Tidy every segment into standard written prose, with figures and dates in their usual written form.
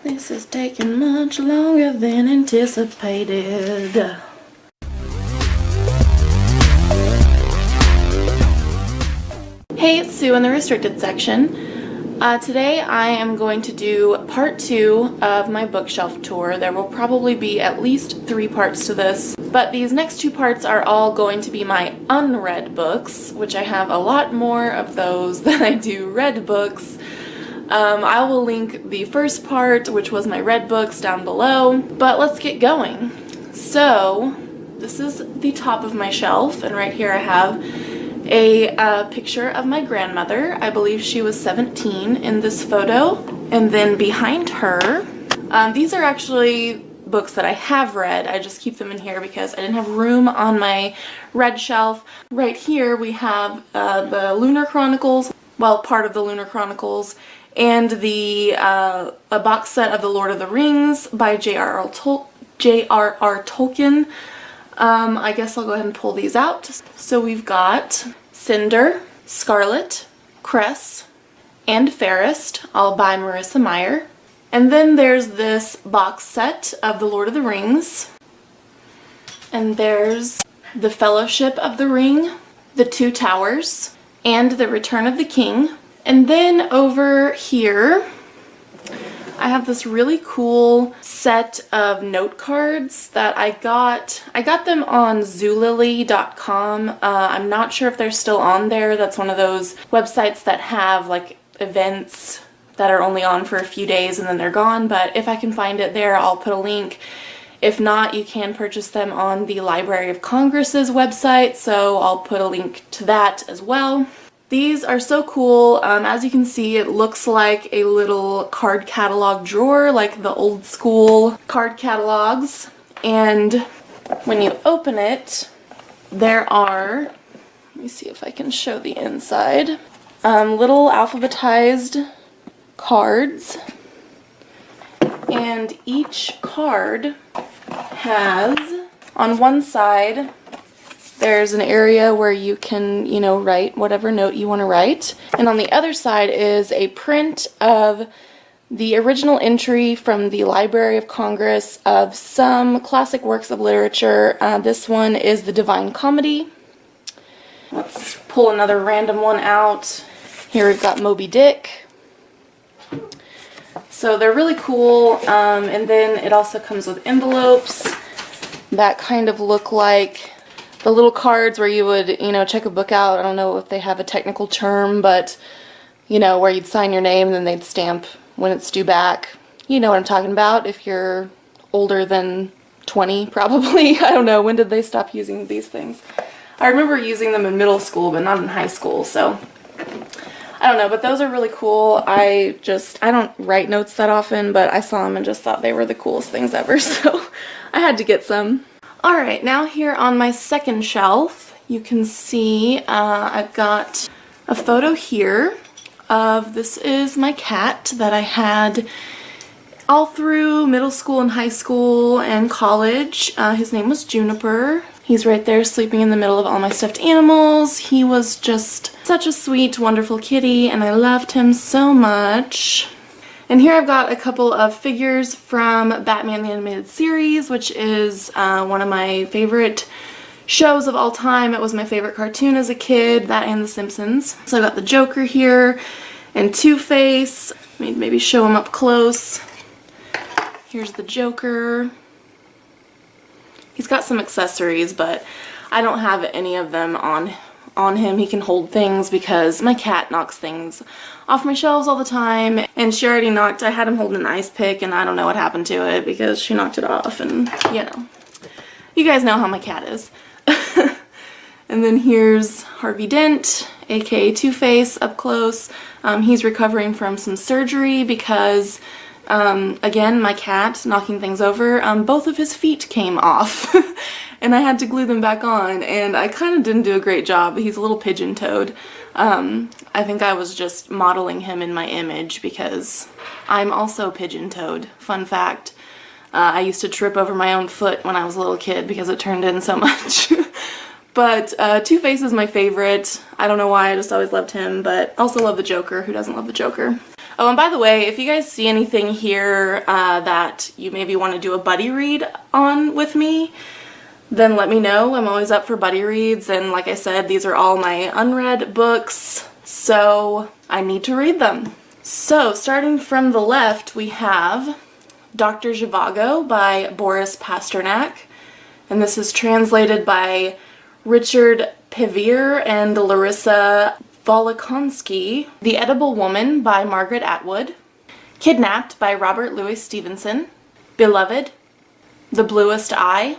This is taking much longer than anticipated. Hey, it's Sue in the restricted section. Today I am going to do part 2 of my bookshelf tour. There will probably be at least 3 parts to this, but these next 2 parts are all going to be my unread books, which I have a lot more of those than I do read books. I will link the first part, which was my read books, down below, but let's get going. So this is the top of my shelf, and right here I have a picture of my grandmother. I believe she was 17 in this photo. And then behind her, these are actually books that I have read. I just keep them in here because I didn't have room on my read shelf. Right here we have the Lunar Chronicles, well, part of the Lunar Chronicles, and the a box set of the Lord of the Rings by J.R.R. Tolkien. I guess I'll go ahead and pull these out. So we've got Cinder, Scarlet, Cress, and Fairest, all by Marissa Meyer. And then there's this box set of the Lord of the Rings. And there's The Fellowship of the Ring, The Two Towers, and The Return of the King. And then over here, I have this really cool set of note cards that I got them on Zulily.com. I'm not sure if they're still on there. That's one of those websites that have like events that are only on for a few days and then they're gone, but if I can find it there, I'll put a link. If not, you can purchase them on the Library of Congress's website, so I'll put a link to that as well. These are so cool. As you can see, it looks like a little card catalog drawer, like the old school card catalogs. And when you open it, there are, let me see if I can show the inside, little alphabetized cards. And each card has, on one side, there's an area where you can, write whatever note you want to write. And on the other side is a print of the original entry from the Library of Congress of some classic works of literature. This one is The Divine Comedy. Let's pull another random one out. Here we've got Moby Dick. So they're really cool. And then it also comes with envelopes that kind of look like the little cards where you would, check a book out. I don't know if they have a technical term, but, where you'd sign your name and then they'd stamp when it's due back. You know what I'm talking about if you're older than 20, probably. I don't know. When did they stop using these things? I remember using them in middle school, but not in high school, so I don't know. But those are really cool. I don't write notes that often, but I saw them and just thought they were the coolest things ever, so I had to get some. Alright, now here on my second shelf, you can see I've got a photo here of, this is my cat that I had all through middle school and high school and college. His name was Juniper. He's right there sleeping in the middle of all my stuffed animals. He was just such a sweet, wonderful kitty, and I loved him so much. And here I've got a couple of figures from Batman the Animated Series, which is one of my favorite shows of all time. It was my favorite cartoon as a kid, that and The Simpsons. So I've got the Joker here and Two-Face. Maybe show him up close. Here's the Joker. He's got some accessories, but I don't have any of them on him. He can hold things because my cat knocks things off my shelves all the time, and she already I had him holding an ice pick and I don't know what happened to it because she knocked it off, and you guys know how my cat is. And then here's Harvey Dent, aka Two-Face, up close. He's recovering from some surgery because again, my cat knocking things over, both of his feet came off and I had to glue them back on, and I kind of didn't do a great job. He's a little pigeon-toed. I think I was just modeling him in my image because I'm also pigeon-toed. Fun fact. I used to trip over my own foot when I was a little kid because it turned in so much. But Two-Face is my favorite. I don't know why, I just always loved him, but also love the Joker. Who doesn't love the Joker? Oh, and by the way, if you guys see anything here that you maybe want to do a buddy read on with me, then let me know. I'm always up for buddy reads, and like I said, these are all my unread books, so I need to read them. So, starting from the left, we have Dr. Zhivago by Boris Pasternak, and this is translated by Richard Pevier and Larissa Volokonsky. The Edible Woman by Margaret Atwood. Kidnapped by Robert Louis Stevenson. Beloved, The Bluest Eye,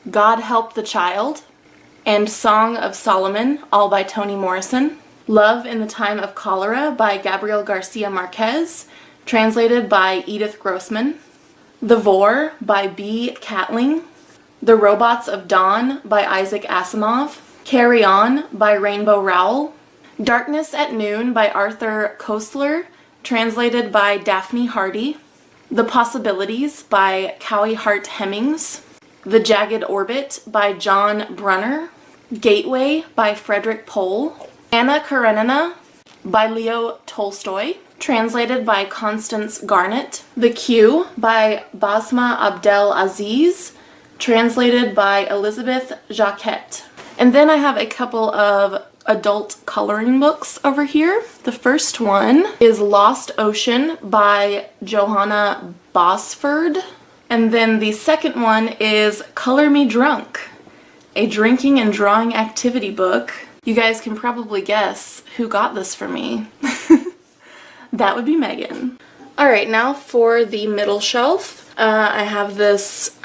God Help the Child, and Song of Solomon, all by Toni Morrison. Love in the Time of Cholera by Gabriel Garcia Marquez, translated by Edith Grossman. The Vor by B. Catling. The Robots of Dawn by Isaac Asimov. Carry On by Rainbow Rowell. Darkness at Noon by Arthur Koestler, translated by Daphne Hardy. The Possibilities by Cowie Hart Hemmings. The Jagged Orbit by John Brunner. Gateway by Frederick Pohl. Anna Karenina by Leo Tolstoy, translated by Constance Garnett. The Queue by Basma Abdel Aziz, translated by Elizabeth Jacquet. And then I have a couple of adult coloring books over here. The first one is Lost Ocean by Johanna Bosford. And then the second one is Color Me Drunk, a drinking and drawing activity book. You guys can probably guess who got this for me. That would be Megan. Alright, now for the middle shelf. I have this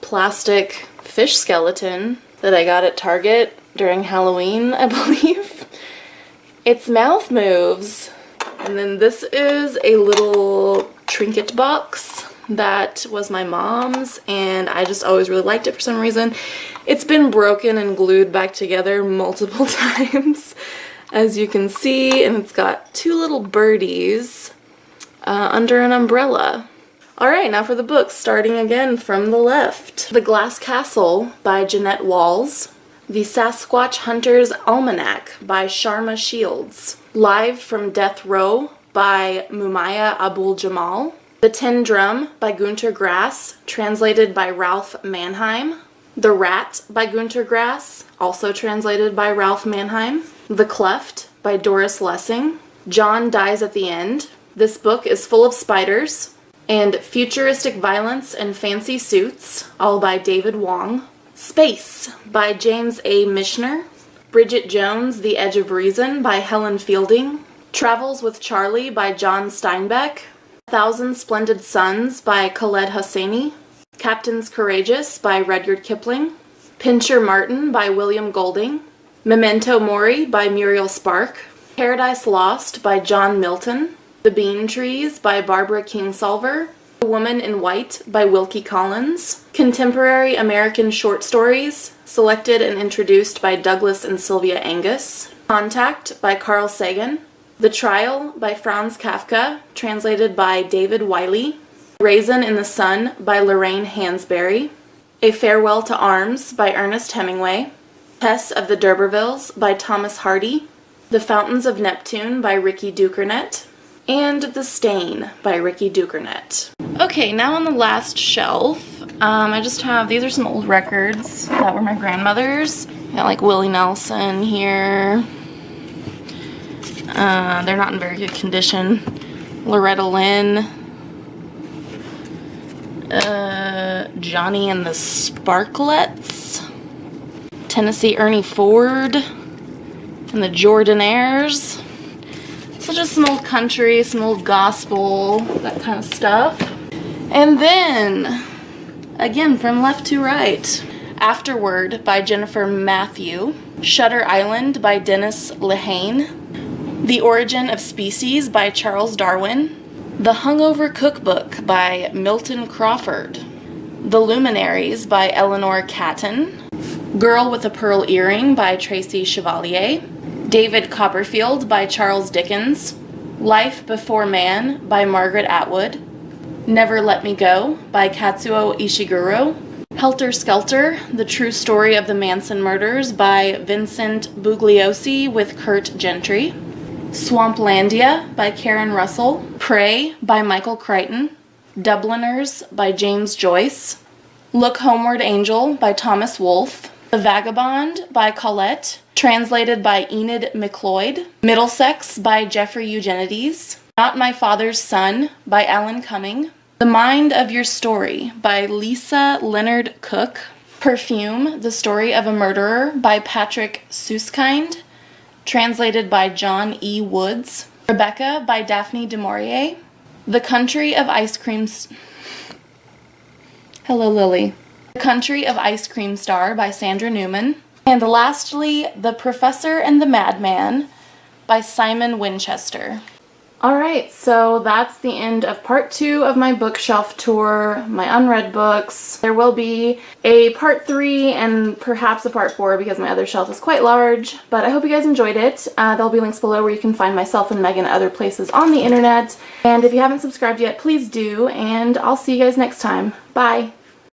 plastic fish skeleton that I got at Target during Halloween, I believe. Its mouth moves. And then this is a little trinket box that was my mom's, and I just always really liked it for some reason. It's been broken and glued back together multiple times, as you can see, and it's got two little birdies under an umbrella. Alright, now for the books, starting again from the left. The Glass Castle by Jeanette Walls. The Sasquatch Hunter's Almanac by Sharma Shields. Live from Death Row by Mumaya Abul-Jamal. The Tin Drum by Gunter Grass, translated by Ralph Manheim. The Rat by Gunter Grass, also translated by Ralph Manheim. The Cleft by Doris Lessing. John Dies at the End. This book is full of spiders. And Futuristic Violence and Fancy Suits, all by David Wong. Space by James A. Michener. Bridget Jones, The Edge of Reason by Helen Fielding. Travels with Charlie by John Steinbeck. 1,000 Splendid Suns by Khaled Hosseini. Captains Courageous by Rudyard Kipling. Pincher Martin by William Golding. Memento Mori by Muriel Spark. Paradise Lost by John Milton. The Bean Trees by Barbara Kingsolver. The Woman in White by Wilkie Collins. Contemporary American Short Stories, selected and introduced by Douglas and Sylvia Angus. Contact by Carl Sagan. The Trial by Franz Kafka, translated by David Wiley. Raisin in the Sun by Lorraine Hansberry. A Farewell to Arms by Ernest Hemingway. Tess of the D'Urbervilles by Thomas Hardy. The Fountains of Neptune by Ricky Dukernet. And The Stain by Ricky Dukernet. Okay, now on the last shelf, I just have, these are some old records that were my grandmother's. Got like Willie Nelson here. They're not in very good condition. Loretta Lynn. Johnny and the Sparklets. Tennessee Ernie Ford. And the Jordanaires. So just some old country, some old gospel, that kind of stuff. And then, again from left to right, Afterward by Jennifer Matthew. Shutter Island by Dennis Lehane. The Origin of Species by Charles Darwin. The Hungover Cookbook by Milton Crawford. The Luminaries by Eleanor Catton. Girl with a Pearl Earring by Tracy Chevalier. David Copperfield by Charles Dickens. Life Before Man by Margaret Atwood. Never Let Me Go by Katsuo Ishiguro. Helter Skelter, The True Story of the Manson Murders by Vincent Bugliosi with Kurt Gentry. Swamplandia by Karen Russell, Prey by Michael Crichton, Dubliners by James Joyce, Look Homeward Angel by Thomas Wolfe, The Vagabond by Colette, translated by Enid McLeod, Middlesex by Jeffrey Eugenides, Not My Father's Son by Alan Cumming, The Mind of Your Story by Lisa Leonard Cook, Perfume, The Story of a Murderer by Patrick Suskind, translated by John E. Woods, Rebecca by Daphne du Maurier, The Country of Ice Cream... Hello, Lily. The Country of Ice Cream Star by Sandra Newman, and lastly, The Professor and the Madman by Simon Winchester. Alright, so that's the end of part 2 of my bookshelf tour, my unread books. There will be a part 3 and perhaps a part 4 because my other shelf is quite large, but I hope you guys enjoyed it. There'll be links below where you can find myself and Megan other places on the internet. And if you haven't subscribed yet, please do, and I'll see you guys next time. Bye!